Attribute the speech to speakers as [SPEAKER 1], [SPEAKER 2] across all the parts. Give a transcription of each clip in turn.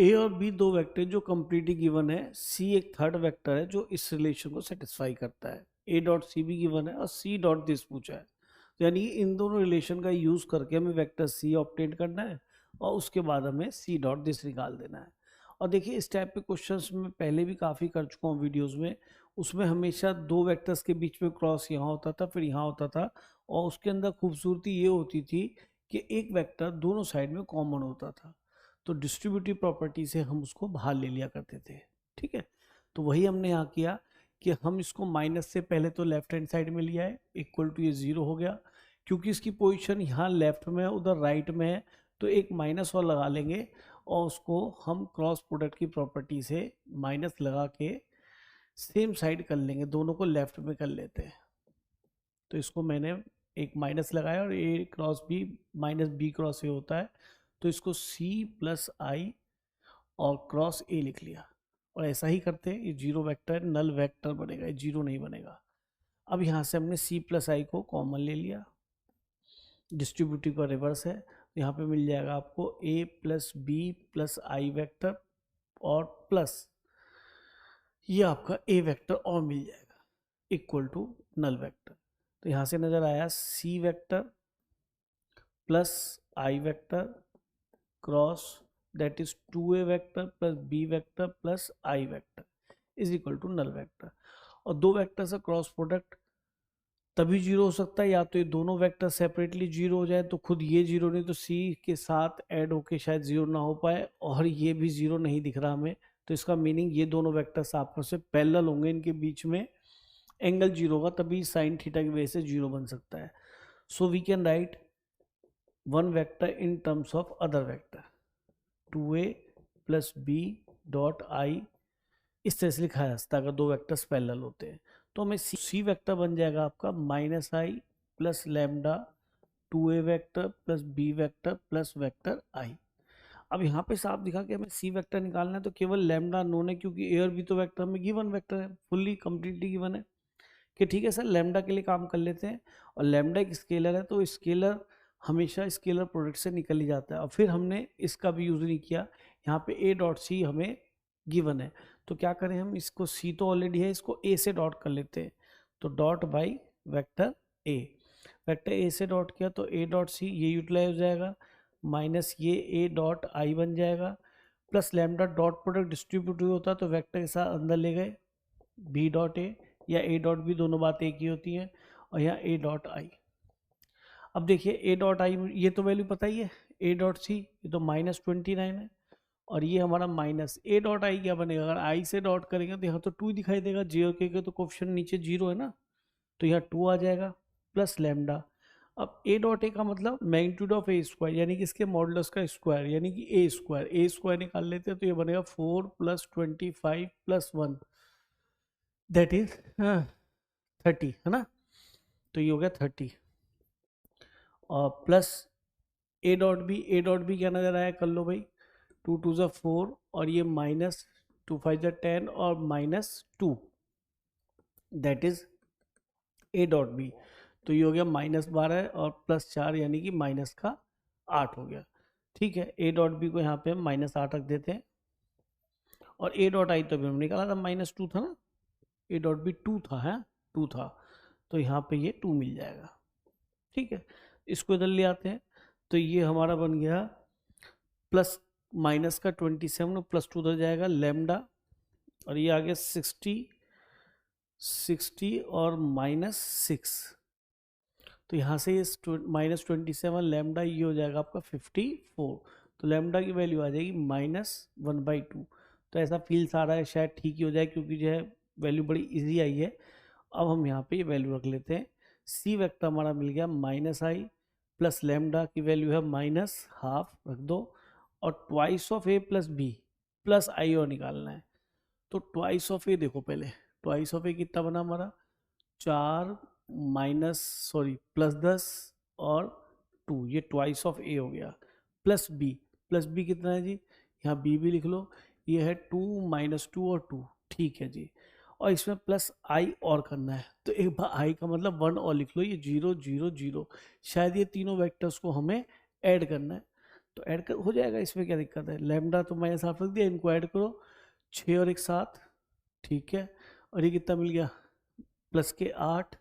[SPEAKER 1] ए और बी दो वेक्टर जो कंप्लीटली गिवन है, सी एक थर्ड वेक्टर है जो इस रिलेशन को सेटिस्फाई करता है। ए डॉट सी भी गिवन है और सी डॉट दिस पूछा है, तो यानी इन दोनों रिलेशन का यूज करके हमें वेक्टर सी ऑब्टेन करना है और उसके बाद हमें सी डॉट दिस निकाल देना है। और देखिए इस टाइप के क्वेश्चंस में पहले भी काफ़ी कर चुका हूँ वीडियोस में, उसमें हमेशा दो वेक्टर्स के बीच में क्रॉस यहाँ होता था फिर यहाँ होता था, और उसके अंदर खूबसूरती ये होती थी कि एक वेक्टर दोनों साइड में कॉमन होता था, तो डिस्ट्रीब्यूटिव प्रॉपर्टी से हम उसको बाहर ले लिया करते थे। ठीक है, तो वही हमने यहाँ किया कि हम इसको माइनस से पहले तो लेफ्ट हैंड साइड में लिया है, इक्वल टू ये ज़ीरो हो गया, क्योंकि इसकी पोजीशन यहाँ लेफ्ट में है उधर राइट में है, तो एक माइनस और लगा लेंगे और उसको हम क्रॉस प्रोडक्ट की प्रॉपर्टी से माइनस लगा के सेम साइड कर लेंगे, दोनों को लेफ्ट में कर लेते हैं। तो इसको मैंने एक माइनस लगाया और A cross B minus B cross A होता है, तो इसको सी प्लस आई और क्रॉस ए लिख लिया। और ऐसा ही करते हैं, ये जीरो वेक्टर नल वेक्टर बनेगा, ये जीरो नहीं बनेगा। अब यहाँ से हमने सी प्लस आई को कॉमन ले लिया, डिस्ट्रीब्यूटिव का रिवर्स है, यहाँ पे मिल जाएगा आपको a plus B plus i vector और प्लस ये आपका a वेक्टर और मिल जाएगा इक्वल टू नल वेक्टर। तो यहाँ से नज़र आया c vector plus i vector cross that is 2a vector plus b vector plus i vector is equal to null vector. और दो वेक्टर से क्रॉस प्रोडक्ट तभी जीरो हो सकता है या तो ये दोनों वेक्टर सेपरेटली जीरो हो जाए, तो खुद ये जीरो नहीं तो सी के साथ ऐड होके शायद जीरो ना हो पाए, और ये भी जीरो नहीं दिख रहा हमें, तो इसका मीनिंग ये दोनों वेक्टर्स आपस में पैरेलल होंगे, इनके बीच में एंगल जीरो होगा, तभी साइन थीटा की वजह से जीरो बन सकता है। So we can write one vector in terms of other vector 2a plus b dot i, इस तरह से लिखा जा सकता है अगर दो वेक्टर्स पैरेलल होते हैं। तो हमें सी वेक्टर बन जाएगा आपका minus I plus lambda 2a vector plus B vector plus vector I. अब यहाँ पे साफ दिखा कि हमें सी वेक्टर निकालना है, तो केवल लैम्डा नोन है क्योंकि ए और बी तो वेक्टर में गिवन वेक्टर है, फुल्ली कंप्लीटली गिवन है कि ठीक है सर लैम्डा के लिए काम कर लेते हैं। और लैम्डा एक स्केलर है, तो स्केलर हमेशा स्केलर प्रोडक्ट से निकल ही जाता है, और फिर हमने इसका भी यूज़ नहीं किया। यहाँ पे ए डॉट सी हमें गिवन है, तो क्या करें हम, इसको सी तो ऑलरेडी है, इसको ए से डॉट कर लेते हैं, तो dot by vector A, vector A से डॉट किया तो ए डॉट सी ये यूटिलाइज हो जाएगा, माइनस ये ए डॉट आई बन जाएगा, plus lambda dot product distributive होता तो वेक्टर के साथ अंदर ले गए बी डॉट ए या ए डॉट बी, दोनों बात एक ही होती है, और यहाँ ए डॉट आई। अब देखिए ए डॉट आई ये तो वैल्यू पता ही है, ए डॉट सी ये तो -29 है, और ये हमारा माइनस ए डॉट आई क्या बनेगा, अगर आई से डॉट करेंगे तो यहाँ तो 2 दिखाई देगा, जे और के तो कोफिशिएंट नीचे 0 है ना, तो यहाँ 2 आ जाएगा प्लस लैम्डा। अब ए डॉट ए का मतलब मैग्नीट्यूड ऑफ ए स्क्वायर, यानी कि इसके मॉडुलस का स्क्वायर, यानी कि ए स्क्वायर निकाल लेते हैं, तो ये बनेगा 4 + 25 + 1 दैट इज 30 है ना, तो ये हो गया 30 और प्लस ए डॉट बी क्या नजर आया, कर लो भाई, 2 × 2 = 4 और ये माइनस 2 × 5 = 10 और -2 that is a dot b, तो ये हो गया -12 और +4 यानी कि -8 हो गया। ठीक है, ए डॉट बी को यहाँ पे हम -8 रख देते हैं, और ए डॉट आई तो भी हमने निकाला था -2 था ना, ए डॉट बी 2 था, है 2 था, तो यहाँ पे ये 2 मिल जाएगा। ठीक है, इसको इधर ले आते हैं, तो ये हमारा बन गया प्लस माइनस का 27 और +2 उधर जाएगा लैम्डा, और ये आ गया 60 और -6, तो यहाँ से ये -27 लैम्डा ये हो जाएगा आपका 54, तो लैम्डा की वैल्यू आ जाएगी -1/2। तो ऐसा फील्स आ रहा है शायद ठीक ही हो जाए, क्योंकि जो है वैल्यू बड़ी इजी आई है। अब हम यहाँ पे ये वैल्यू रख लेते हैं, सी वेक्टर हमारा मिल गया -i प्लस लैम्डा की वैल्यू है -12 रख दो, और twice of A plus B plus I और निकालना है, तो ट्वाइस ऑफ ए देखो पहले, ट्वाइस ऑफ ए कितना बना हमारा 4 +10 और 2, ये ट्वाइस ऑफ ए हो गया, प्लस बी कितना है जी, यहाँ बी भी लिख लो, ये है 2 -2 और 2, ठीक है जी, और इसमें प्लस आई और करना है, तो एक बार आई का मतलब 1 और लिख लो, ये 0 0 0, शायद ये तीनों वेक्टर्स को हमें ऐड करना है, तो ऐड कर हो जाएगा, इसमें क्या दिक्कत है। लैम्डा तो माइनस हाफ रख दिया, इनको ऐड करो 6 और 1 7, ठीक है। और ये कितना मिल गया, प्लस के 8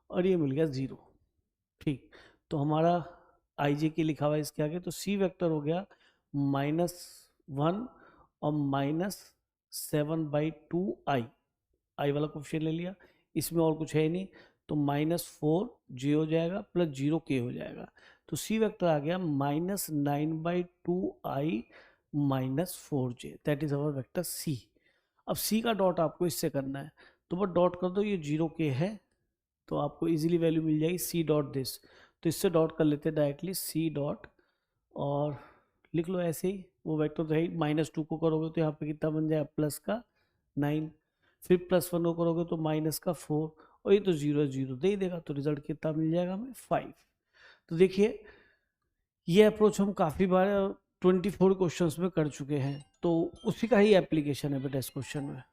[SPEAKER 1] और ये मिल गया 0, ठीक। तो हमारा आई जे के लिखा हुआ है इसके आगे, तो सी वेक्टर हो गया -1 और -7/2 आई वाला कोफिशिएंट ले लिया, इसमें और कुछ है नहीं, तो -4 जे हो जाएगा प्लस 0 के हो जाएगा। तो सी वेक्टर आ गया -9/2 -4 J, that is our vector C. अब सी का डॉट आपको इससे करना है, तो बस डॉट कर दो, ये 0 के है तो आपको इजीली वैल्यू मिल जाएगी सी डॉट दिस। तो इससे डॉट कर लेते हैं डायरेक्टली सी डॉट, और लिख लो ऐसे ही, वो वेक्टर तो है ही, -2 को करोगे तो यहाँ पे कितना बन जाएगा, प्लस का 9, फिर +1 को करोगे तो माइनस का 4, और ये तो 0 है, 0 दे ही देगा, तो रिजल्ट कितना मिल जाएगा हमें 5। तो देखिए ये अप्रोच हम काफ़ी बार 24 क्वेश्चंस में कर चुके हैं, तो उसी का ही एप्लीकेशन है बेटा इस क्वेश्चन में।